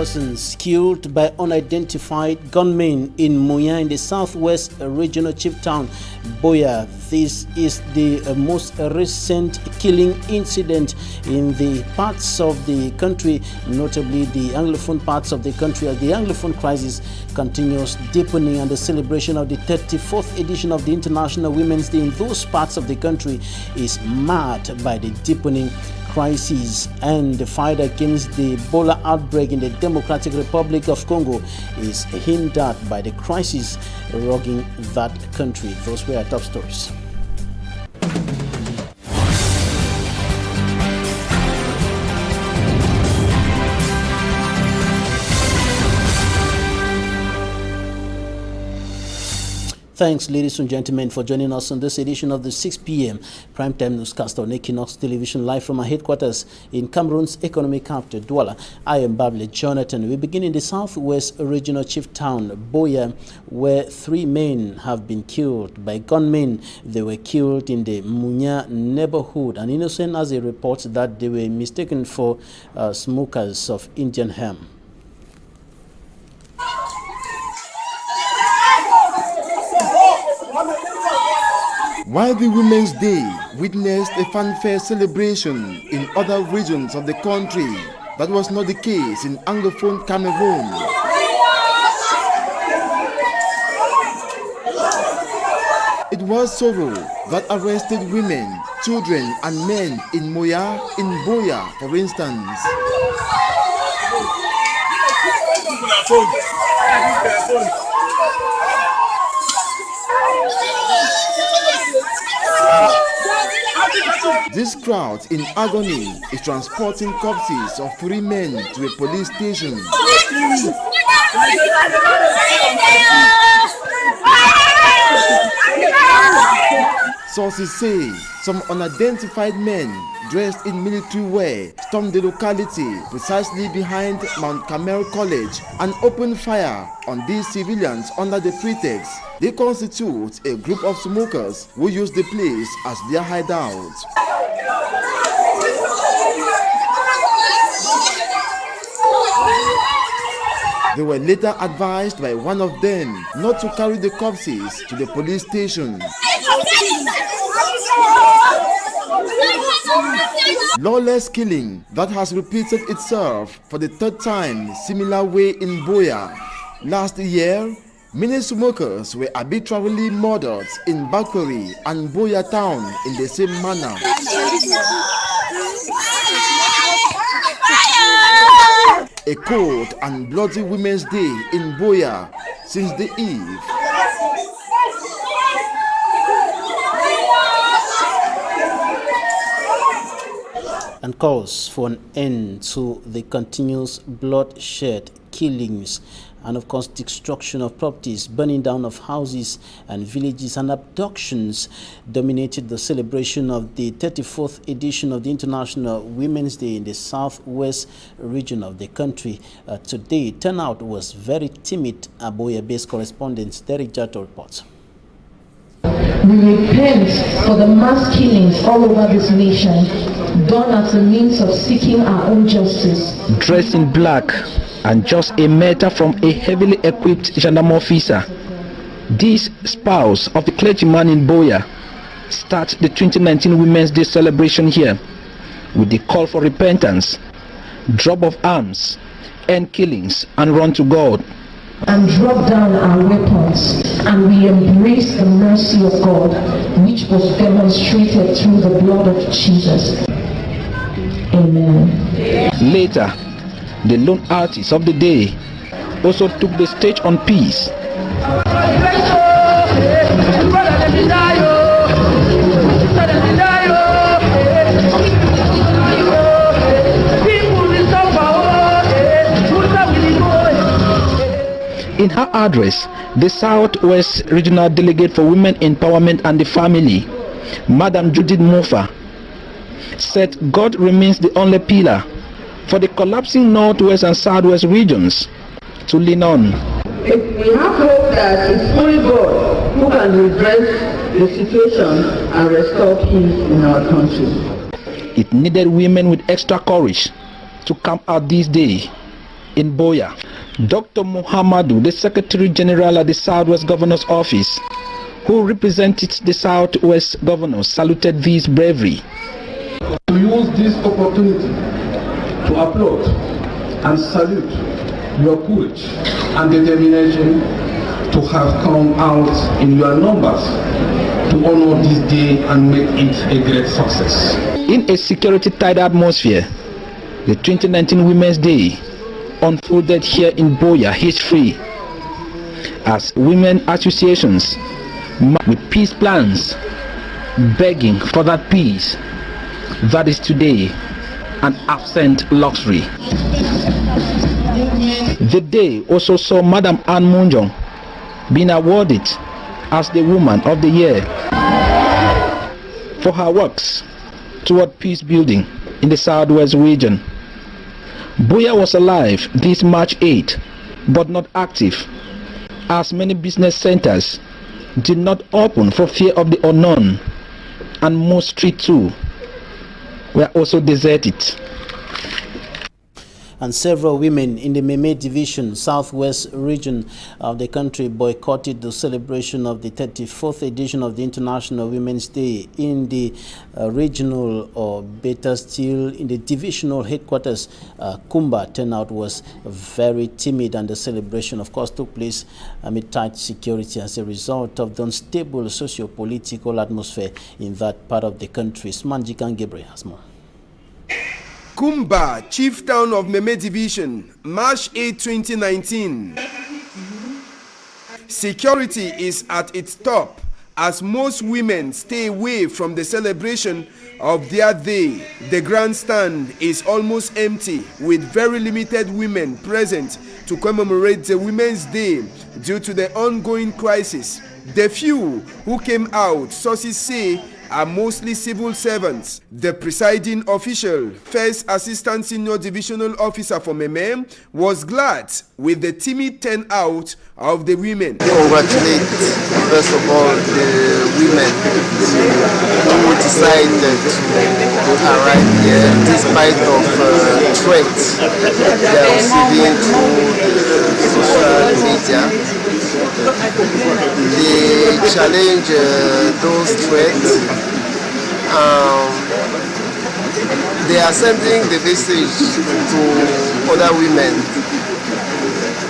persons killed by unidentified gunmen in Buea in the southwest regional chief town, Buea. This is the most recent killing incident in the parts of the country, notably the Anglophone parts of the country, as the Anglophone crisis continues deepening, and the celebration of the 34th edition of the International Women's Day in those parts of the country is marked by the deepening crisis, and the fight against the Ebola outbreak in the Democratic Republic of Congo is hindered by the crisis rocking that country. Those were our top stories. Thanks, ladies and gentlemen, for joining us on this edition of the 6 p.m. Primetime Newscast on Equinox Television, live from our headquarters in Cameroon's economic capital, Douala. I am Bable Jonathan. We begin in the southwest regional chief town, Buea, where 3 men have been killed by gunmen. They were killed in the Munya neighborhood, and innocent as a report that they were mistaken for smokers of Indian hemp. While the Women's Day witnessed a fanfare celebration in other regions of the country, that was not the case in Anglophone Cameroon. It was sorrow that arrested women, children, and men in Buea, for instance. This crowd in agony is transporting corpses of 3 men to a police station. Sources say some unidentified men dressed in military wear stormed the locality precisely behind Mount Carmel College and opened fire on these civilians under the pretext they constitute a group of smokers who use the place as their hideout. They were later advised by one of them not to carry the corpses to the police station. Lawless killing that has repeated itself for the 3rd time similar way in Buea. Last year, many smokers were arbitrarily murdered in Bakweri and Buea town in the same manner. A cold and bloody Women's Day in Buea since the eve. And calls for an end to the continuous bloodshed, killings, and of course destruction of properties, burning down of houses and villages, and abductions dominated the celebration of the 34th edition of the International Women's Day in the southwest region of the country. Today, turnout was very timid. Buea-based correspondent Derek Jato reports. We repent for the mass killings all over this nation, done as a means of seeking our own justice. Dressed in black and just a meter from a heavily equipped gendarme officer, this spouse of the clergyman in Buea starts the 2019 Women's Day celebration here with the call for repentance, drop of arms, end killings, and run to God. And drop down our weapons, and we embrace the mercy of God, which was demonstrated through the blood of Jesus. Amen. Later, the lone artist of the day also took the stage on peace. In her address, the Southwest Regional Delegate for Women Empowerment and the Family, Madam Judith Mofa, said God remains the only pillar for the collapsing Northwest and Southwest regions to lean on. We have hope that it's only God who can redress the situation and restore peace in our country. It needed women with extra courage to come out this day in Buea. Dr. Muhammadu, the Secretary General at the Southwest Governor's Office, who represented the Southwest Governors, saluted this bravery. To use this opportunity to applaud and salute your courage and determination to have come out in your numbers to honor this day and make it a great success. In a security-tight atmosphere, the 2019 Women's Day unfolded here in Buea history as women associations with peace plans begging for that peace that is today an absent luxury. The day also saw Madam Anne Munjong being awarded as the Woman of the Year for her works toward peace building in the Southwest region. Buea was alive this March 8, but not active, as many business centers did not open for fear of the unknown, and most streets too were also deserted. And several women in the Meme Division, Southwest region of the country, boycotted the celebration of the 34th edition of the International Women's Day in the regional, or better still, in the divisional headquarters. Kumba turnout was very timid, and the celebration, of course, took place amid tight security as a result of the unstable socio-political atmosphere in that part of the country. Smanjikan Gabriel has more. Kumba, chief town of Meme Division, March 8, 2019. Security is at its top as most women stay away from the celebration of their day. The grandstand is almost empty, with very limited women present to commemorate the Women's Day due to the ongoing crisis. The few who came out, sources say, are mostly civil servants. The presiding official, First Assistant Senior Divisional Officer for Meme, was glad with the timid turnout of the women. Congratulate, first of all, the women who decided to arrive here despite of threats they are receiving through social media. They challenge those threats. They are sending the message to other women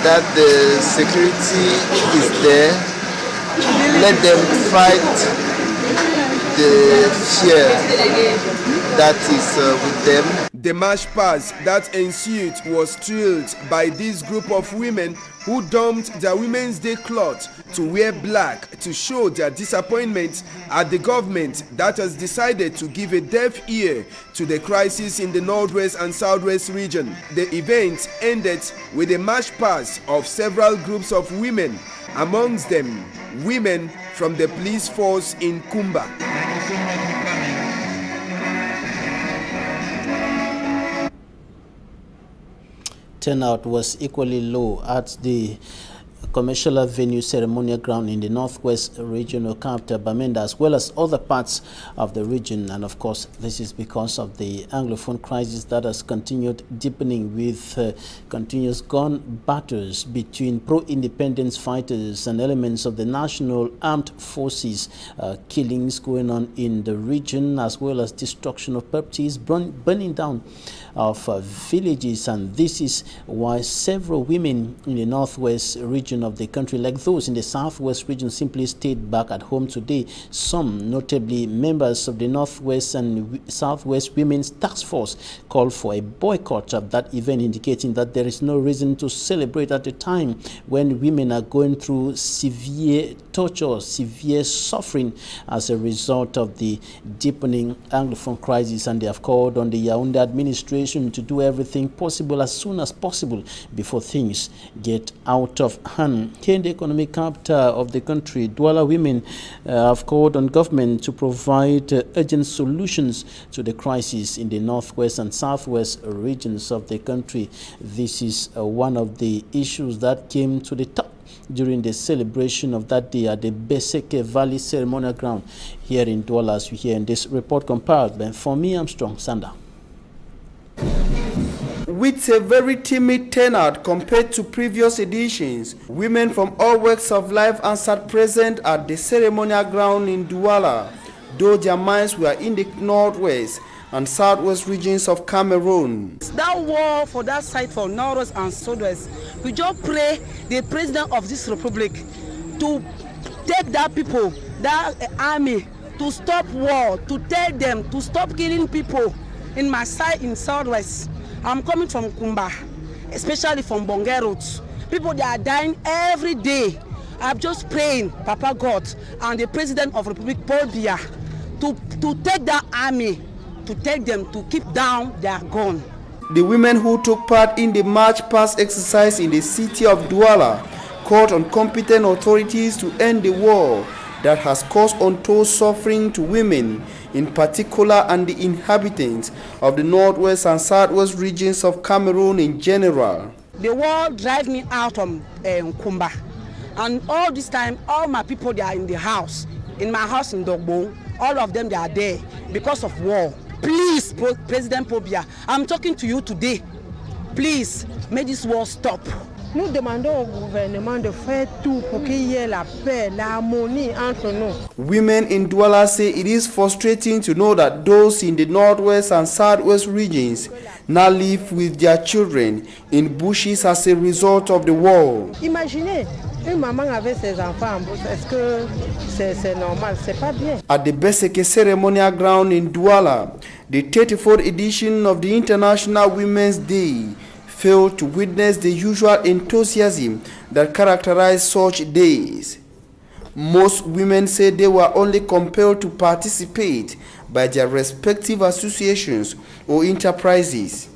that the security is there. Let them fight the fear that is with them. The march past that ensued was thrilled by this group of women who donned their Women's Day cloth to wear black to show their disappointment at the government that has decided to give a deaf ear to the crisis in the Northwest and Southwest region. The event ended with a march past of several groups of women, amongst them women from the police force in Kumba. Turnout was equally low at the commercial venue ceremonial ground in the Northwest regional capital, Bamenda, as well as other parts of the region. And of course, this is because of the Anglophone crisis that has continued deepening with continuous gun battles between pro-independence fighters and elements of the National Armed Forces, killings going on in the region, as well as destruction of properties, burning down of villages. And this is why several women in the Northwest region of the country, like those in the Southwest region, simply stayed back at home today. Some, notably members of the Northwest and Southwest Women's Task Force, called for a boycott of that event, indicating that there is no reason to celebrate at a time when women are going through severe torture, severe suffering as a result of the deepening Anglophone crisis. And they have called on the Yaoundé administration to do everything possible as soon as possible before things get out of hand. Here in the economic capital of the country, Douala women have called on government to provide urgent solutions to the crisis in the Northwest and Southwest regions of the country. This is one of the issues that came to the top during the celebration of that day at the Beseke Valley ceremonial ground here in Douala, as we hear in this report compiled by For Me Armstrong Sanda. With a very timid turnout compared to previous editions, women from all walks of life answered present at the ceremonial ground in Douala, though their minds were in the northwest and southwest regions of Cameroon. That war for that side for northwest and southwest, we just pray the president of this republic to take that people, that army, to stop war, to tell them to stop killing people in my side in southwest. I'm coming from Kumba, especially from Bongerot. People, they are dying every day. I'm just praying, Papa God, and the President of the Republic, Paul Biya, to take that army, to take them to keep down their gun. The women who took part in the March Past exercise in the city of Douala called on competent authorities to end the war that has caused untold suffering to women in particular and the inhabitants of the northwest and southwest regions of Cameroon in general. The war drive me out from Kumba, and all this time, all my people, they are in the house, in my house in Dogbo. All of them, they are there because of war. Please, President Pobia, I'm talking to you today. Please, make this war stop. Nous demandons au gouvernement de faire tout pour qu'il y ait la paix, l'harmonie entre nous. Women in Douala say it is frustrating to know that those in the northwest and southwest regions now live with their children in bushes as a result of the war. Imaginez, une maman avec ses enfants en brousse, est-ce que c'est normal? C'est pas bien. At the Beseke ceremonial ground in Douala, the 34th edition of the International Women's Day failed to witness the usual enthusiasm that characterized such days. Most women say they were only compelled to participate by their respective associations or enterprises.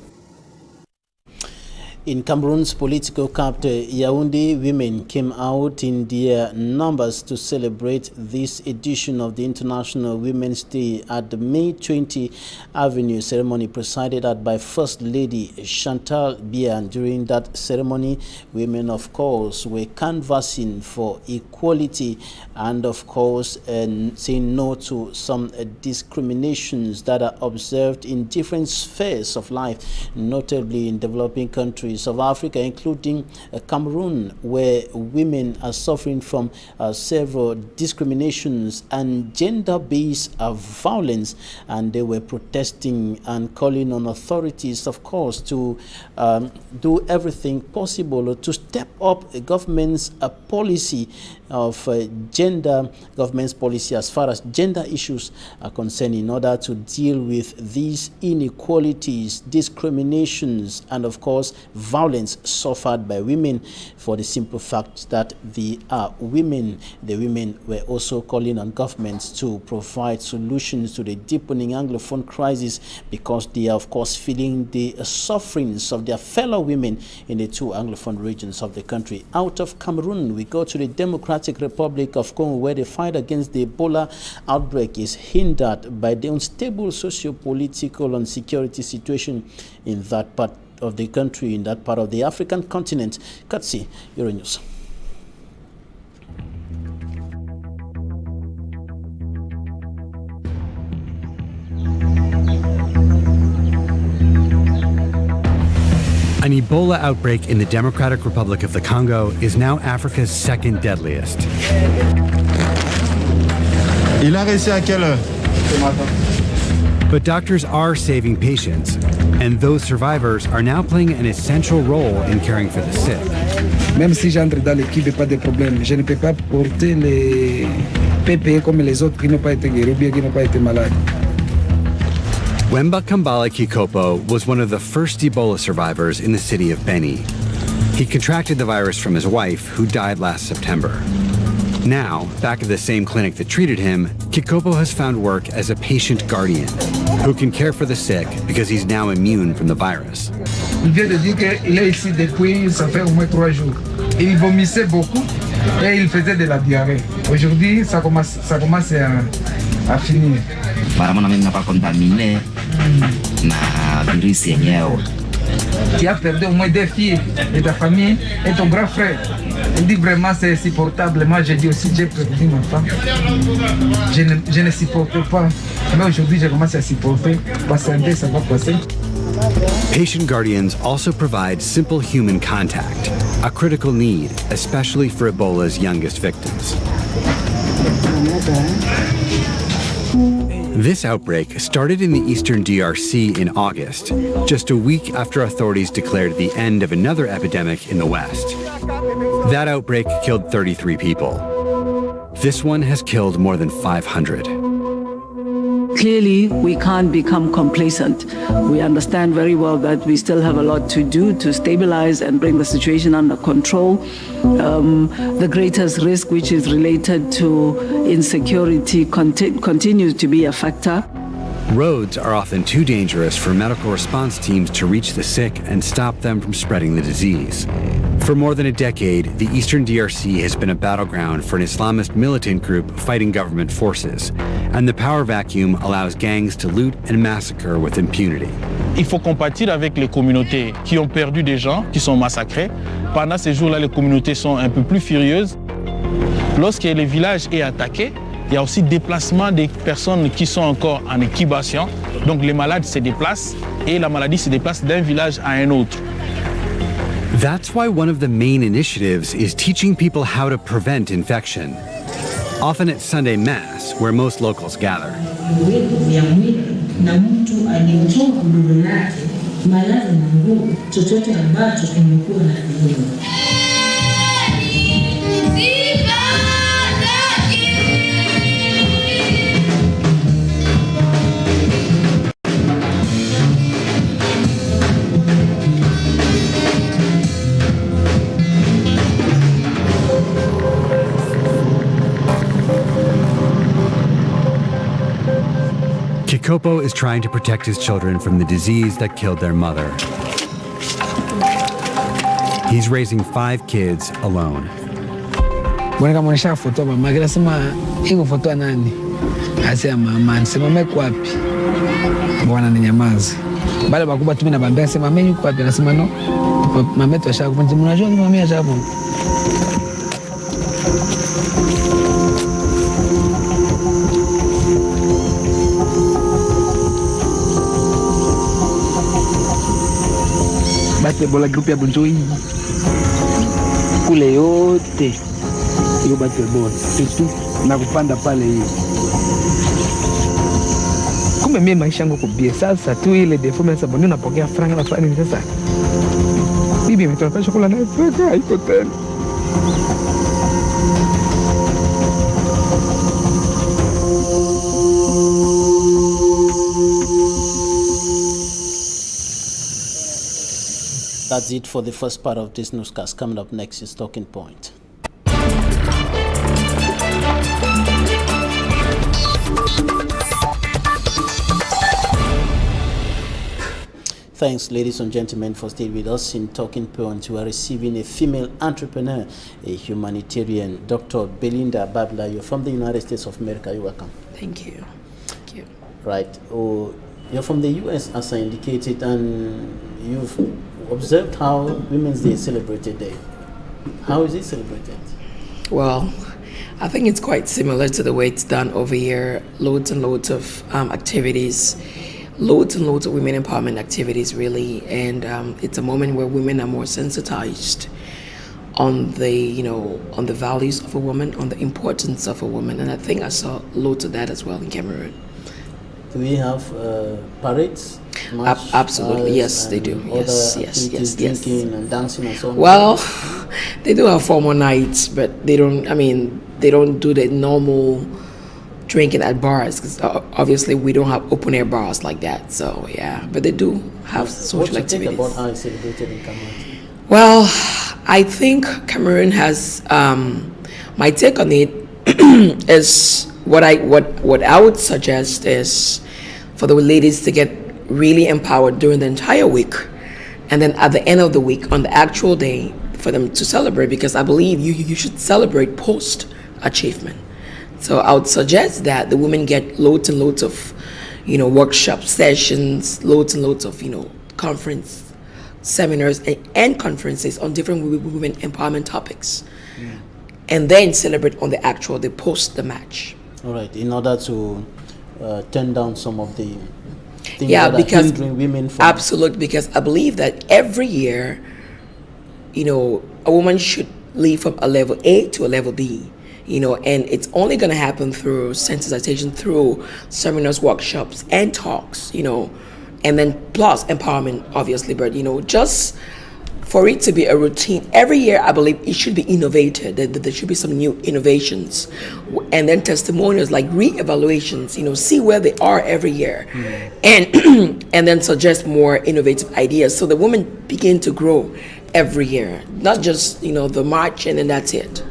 In Cameroon's political capital, Yaoundé, women came out in their numbers to celebrate this edition of the International Women's Day at the May 20 Avenue ceremony presided at by First Lady Chantal Biya. During that ceremony, women, of course, were canvassing for equality and, of course, saying no to some discriminations that are observed in different spheres of life, notably in developing countries of Africa, including Cameroon, where women are suffering from several discriminations and gender-based violence, and they were protesting and calling on authorities, of course, to do everything possible to step up a government's policy of government's policy as far as gender issues are concerned, in order to deal with these inequalities, discriminations, and of course violence suffered by women, for the simple fact that they are women. The women were also calling on governments to provide solutions to the deepening Anglophone crisis, because they are, of course, feeling the sufferings of their fellow women in the two Anglophone regions of the country. Out of Cameroon, we go to the Democratic Republic of Congo, where the fight against the Ebola outbreak is hindered by the unstable socio-political and security situation in that part of the country, in that part of the African continent. Katsi, Euronews. An Ebola outbreak in the Democratic Republic of the Congo is now Africa's second deadliest. Il a réussi à quelle heure? But doctors are saving patients, and those survivors are now playing an essential role in caring for the sick. Même si j'entre dans l'équipe, pas de problème. Je ne peux pas porter les PPE comme les autres qui n'ont pas été guéris ou bien qui n'ont pas été malades. Wemba Kambale Kikopo was one of the first Ebola survivors in the city of Beni. He contracted the virus from his wife, who died last September. Now, back at the same clinic that treated him, Kikopo has found work as a patient guardian who can care for the sick because he's now immune from the virus. Il vient de dire qu'il est ici depuis, ça fait au moins 3 jours. Il vomissait beaucoup et il faisait de la diarrhée. Aujourd'hui, ça commence à finir. Vraiment, on n'a pas contaminé na virusi yenyewe. Tu as perdu au moins 2 filles de ta famille et ton grand frère. Il dit vraiment c'est insupportable. Moi j'ai dit aussi j'ai perdu ma femme. Je ne supporte pas. Mais aujourd'hui j'ai commencé à supporter. Ma santé ça va passer. patient guardians also provide simple human contact, a critical need, especially for Ebola's youngest victims. This outbreak started in the eastern DRC in August, just a week after authorities declared the end of another epidemic in the West. That outbreak killed 33 people. This one has killed more than 500. Clearly, we can't become complacent. We understand very well that we still have a lot to do to stabilize and bring the situation under control. The greatest risk, which is related to insecurity, continues to be a factor. Roads are often too dangerous for medical response teams to reach the sick and stop them from spreading the disease. For more than a decade, the eastern DRC has been a battleground for an Islamist militant group fighting government forces, and the power vacuum allows gangs to loot and massacre with impunity. Il faut compatir avec les communautés qui ont perdu des gens, qui sont massacrés. Pendant ces jours-là, les communautés sont un peu plus furieuses. Lorsque le village est attaqué, il y a aussi déplacement des personnes qui sont encore en incubation. Donc les malades se déplacent et la maladie se déplace d'un village à un autre. That's why one of the main initiatives is teaching people how to prevent infection, often at Sunday Mass, where most locals gather. Kikopo is trying to protect his children from the disease that killed their mother. He's raising 5 kids alone. Bwana mwanisha foto mama kila sema iko foto nani? Asema mama sema meko wapi? Bwana ni nyamazi. Bale bakubwa tu mimi nabambia sema mimi yuko wapi? Anasema no. Mama yetu ashaka kunje mnajua mama mimi ashaka. Bate bola grupu ya Bunjoi kule yote hiyo bate bola tu na kupanda pale hiyo. Kumbe mimi maisha yangu kubie sasa tu ile defume sababu ninapokea franga na franga sasa. Bibi imetoka chakula na pesa haiko tena. That's it for the first part of this newscast. Coming up next is Talking Point. Thanks, ladies and gentlemen, for staying with us in Talking Point. We are receiving a female entrepreneur, a humanitarian, Dr. Belinda Babla. You're from the United States of America. You're welcome. Thank you. Thank you. Right. Oh, you're from the U.S., as I indicated, and you've observed how Women's Day is celebrated there. How is it celebrated? Well, I think it's quite similar to the way it's done over here. Loads and loads of activities, loads and loads of women empowerment activities, really. And it's a moment where women are more sensitized on the, on the values of a woman, on the importance of a woman. And I think I saw loads of that as well in Cameroon. Do we have parades? Absolutely, yes, they do. Yes. Drinking and dancing and so on. Well, they do have formal nights, but they don't do the normal drinking at bars, because obviously we don't have open air bars like that. So yeah, but they do have social activities. What do you think about how it's celebrated in Cameroon? Well, I think Cameroon has, my take on it is what I would suggest is for the ladies to get really empowered during the entire week, and then at the end of the week on the actual day for them to celebrate, because I believe you should celebrate post achievement. So I would suggest that the women get loads and loads of workshop sessions, loads and loads of conference seminars and conferences on different women empowerment topics, and then celebrate on the actual day post the match. All right, in order to turn down some of the things Yeah, that because are hindering women from... absolutely, because I believe that every year, a woman should leave from a level A to a level B. And it's only going to happen through sensitization, through seminars, workshops, and talks, and then plus empowerment, obviously. But, just for it to be a routine, every year, I believe it should be innovated, that there should be some new innovations, and then testimonials, like re-evaluations, see where they are every year, and then suggest more innovative ideas so the women begin to grow every year, not just, the march and then that's it.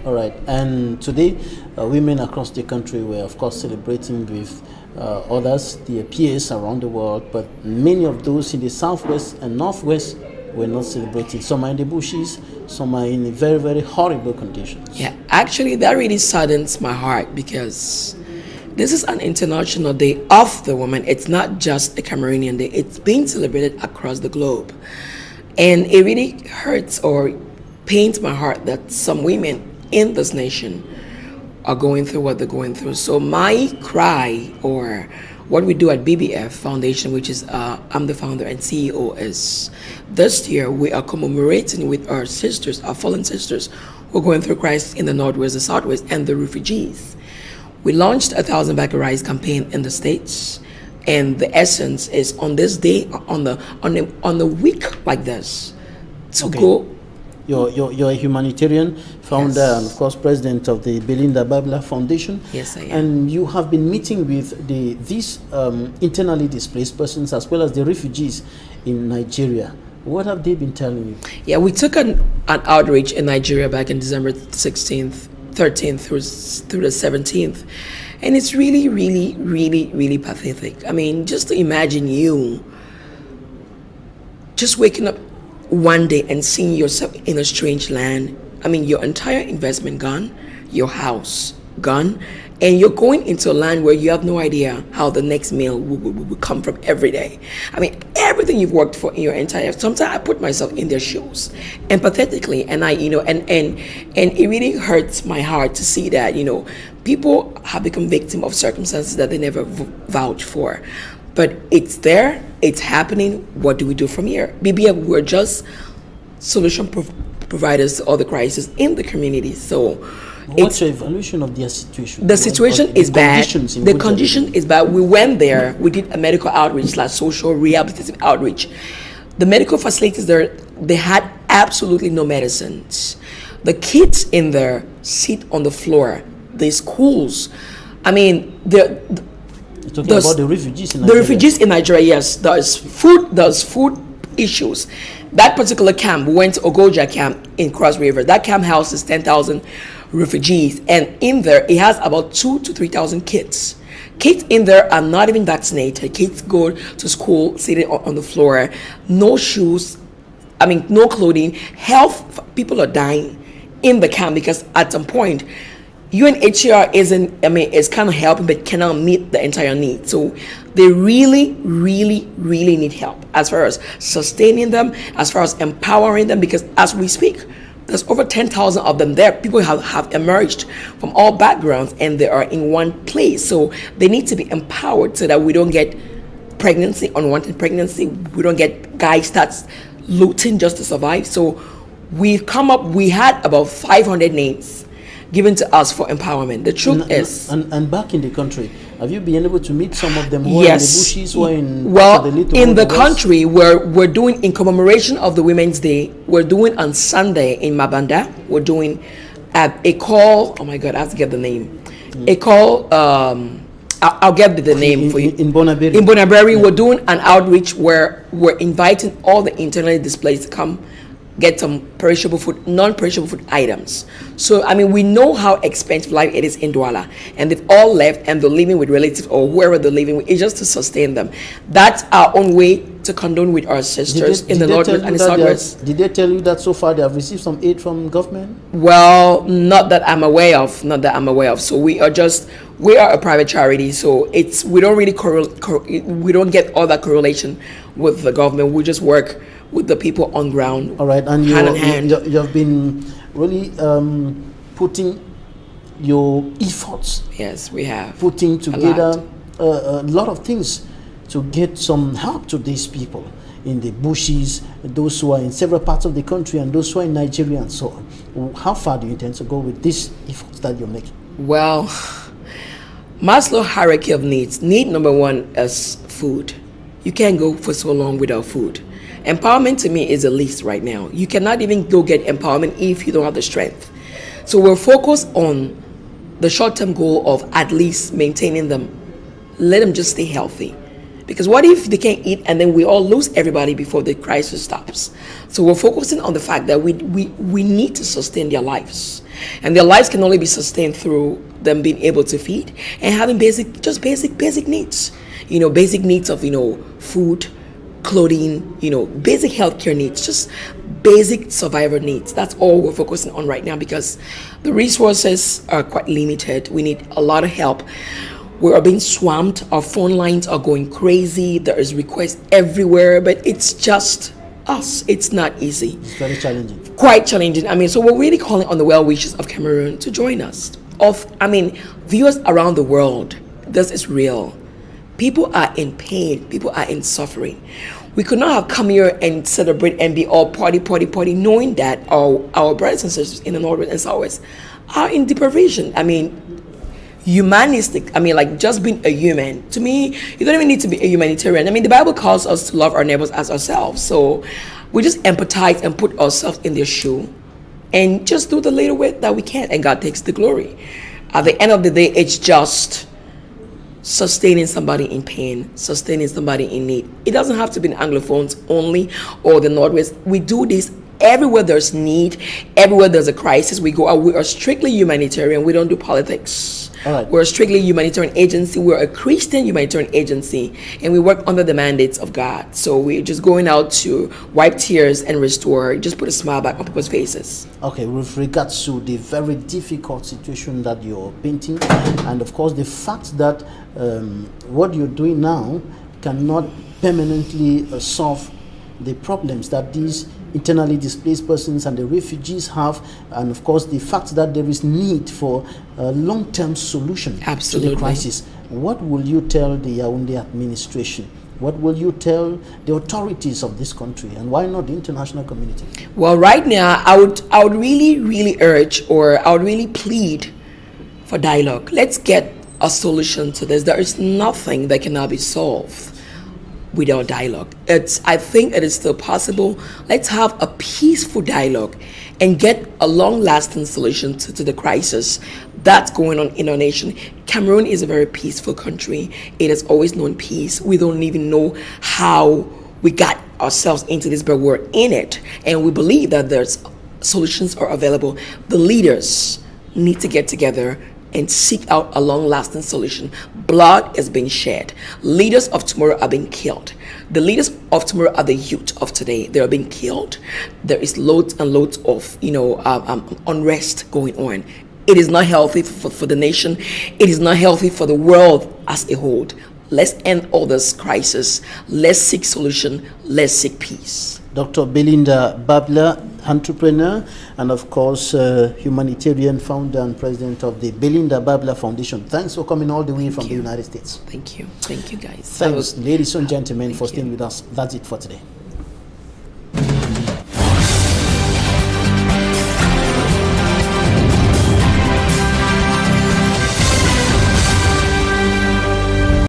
All right, and today, women across the country were, of course, celebrating with others, their peers around the world, but many of those in the southwest and northwest were not celebrating. Some are in the bushes, some are in very, very horrible conditions. Yeah, actually, that really saddens my heart because this is an international day of the woman. It's not just a Cameroonian day, it's being celebrated across the globe. And it really hurts or pains my heart that some women in this nation are going through what they're going through. So my cry, or what we do at BBF Foundation, which is I'm the founder and CEO, is this year we are commemorating with our sisters, our fallen sisters, who are going through crisis in the Northwest, the Southwest, and the refugees. We launched a 1,000 Bag of Rice campaign in the States, and the essence is on this day, on the week like this, to go. You're a humanitarian, founder, Yes. and of course president of the Belinda Babla Foundation. Yes, I am. And you have been meeting with these internally displaced persons as well as the refugees in Nigeria. What have they been telling you? Yeah, we took an outreach in Nigeria back in December 16th, 13th through the 17th. And it's really, really, really, really pathetic. I mean, just to imagine you just waking up one day and seeing yourself in a strange land. I mean, your entire investment gone, your house gone, and you're going into a land where you have no idea how the next meal will come from every day. I mean, everything you've worked for in your entire life. Sometimes I put myself in their shoes, empathetically, and I, and it really hurts my heart to see that, people have become victims of circumstances that they never vouched for. But it's there, it's happening. What do we do from here? BBF, we're just solution providers to all the crises in the community. So, what's your evaluation of their situation? The situation is bad. The condition is bad. We went there. We did a medical outreach / social rehabilitative outreach. The medical facilities there, they had absolutely no medicines. The kids in there sit on the floor. The schools, I mean, You're talking about the refugees in Nigeria. The refugees in Nigeria, yes. There's food issues. That particular camp, we went to Ogoja camp in Cross River. That camp houses 10,000 refugees, and in there it has about 2,000 to 3,000 kids. Kids in there are not even vaccinated. Kids go to school sitting on the floor, no shoes, no clothing. Health, people are dying in the camp because at some point UNHCR is kind of helping but cannot meet the entire need. So they really, really, really need help as far as sustaining them, as far as empowering them, because as we speak, there's over 10,000 of them there. People have emerged from all backgrounds and they are in one place. So they need to be empowered so that we don't get unwanted pregnancy. We don't get guys that's looting just to survive. So we had about 500 names given to us for empowerment. The truth is... And back in the country, have you been able to meet some of them who yes. are in the bushes or in... Well, in the country, we're doing, in commemoration of the Women's Day, we're doing on Sunday in Mabanda, we're doing a call, oh my God, I have to get the name. A call, I'll get the name for you. In Bonaberi. In Bonaberi, yeah. We're doing an outreach where we're inviting all the internally displaced to come get some perishable food, non-perishable food items. So, we know how expensive life it is in Douala. And they've all left and they're living with relatives or whoever they're living with. It's just to sustain them. That's our own way to condone with our sisters in the Northwest and the Southwest. Did they tell you that so far they have received some aid from government? Well, not that I'm aware of. So we are a private charity. So we don't really we don't get all that correlation with the government. We just work with the people on ground. All right, and hand in hand. You have been really putting your efforts. Yes, we have. Putting together a lot of things to get some help to these people in the bushes, those who are in several parts of the country, and those who are in Nigeria and so on. How far do you intend to go with this efforts that you're making? Well, Maslow hierarchy of needs. Need number one is food. You can't go for so long without food. Empowerment to me is the least right now. You cannot even go get empowerment if you don't have the strength. So we're focused on the short-term goal of at least maintaining them. Let them just stay healthy. Because what if they can't eat and then we all lose everybody before the crisis stops? So we're focusing on the fact that we need to sustain their lives. And their lives can only be sustained through them being able to feed and having basic needs. Basic needs of, food, clothing, basic healthcare needs, just basic survivor needs. That's all we're focusing on right now because the resources are quite limited. We need a lot of help. We are being swamped. Our phone lines are going crazy. There is requests everywhere, but it's just us. It's not easy. It's very challenging. Quite challenging. So we're really calling on the well-wishers of Cameroon to join us. Viewers around the world, this is real. People are in pain. People are in suffering. We could not have come here and celebrate and be all party, knowing that our brothers and sisters in the Northwest and Southwest are in deprivation. Humanistic, just being a human. To me, you don't even need to be a humanitarian. The Bible calls us to love our neighbors as ourselves. So we just empathize and put ourselves in their shoe and just do the little bit that we can, and God takes the glory. At the end of the day, it's just sustaining somebody in pain, sustaining somebody in need. It doesn't have to be in Anglophones only or the Northwest. We do this everywhere there's need, everywhere there's a crisis. We go out. We are strictly humanitarian. We don't do politics. All right. We're a strictly humanitarian agency. We're a Christian humanitarian agency, and we work under the mandates of God. So we're just going out to wipe tears and restore, just put a smile back on people's faces. Okay, with regards to the very difficult situation that you're painting, and of course the fact that what you're doing now cannot permanently solve the problems that these internally displaced persons and the refugees have, and of course the fact that there is need for a long-term solution to the crisis. What will you tell the Yaoundé administration? What will you tell the authorities of this country, and why not the international community? Well, right now I would really urge, or I would really plead for dialogue. Let's get a solution to this. There is nothing that cannot be solved without dialogue. I think it is still possible. Let's have a peaceful dialogue and get a long-lasting solution to the crisis that's going on in our nation. Cameroon is a very peaceful country. It has always known peace. We don't even know how we got ourselves into this, but we're in it, and we believe that there's solutions are available. The leaders need to get together and seek out a long-lasting solution. Blood is being shed. Leaders of tomorrow are being killed. The leaders of tomorrow are the youth of today. They are being killed. There is loads and loads of unrest going on. It is not healthy for the nation. It is not healthy for the world as a whole. Let's end all this crisis. Let's seek solution. Let's seek peace. Dr. Belinda Babla, entrepreneur, and of course humanitarian founder and president of the Belinda Babla Foundation. Thanks for coming all the way from the United States. Thank you guys. Thanks, ladies and gentlemen, for staying with us. That's it for today.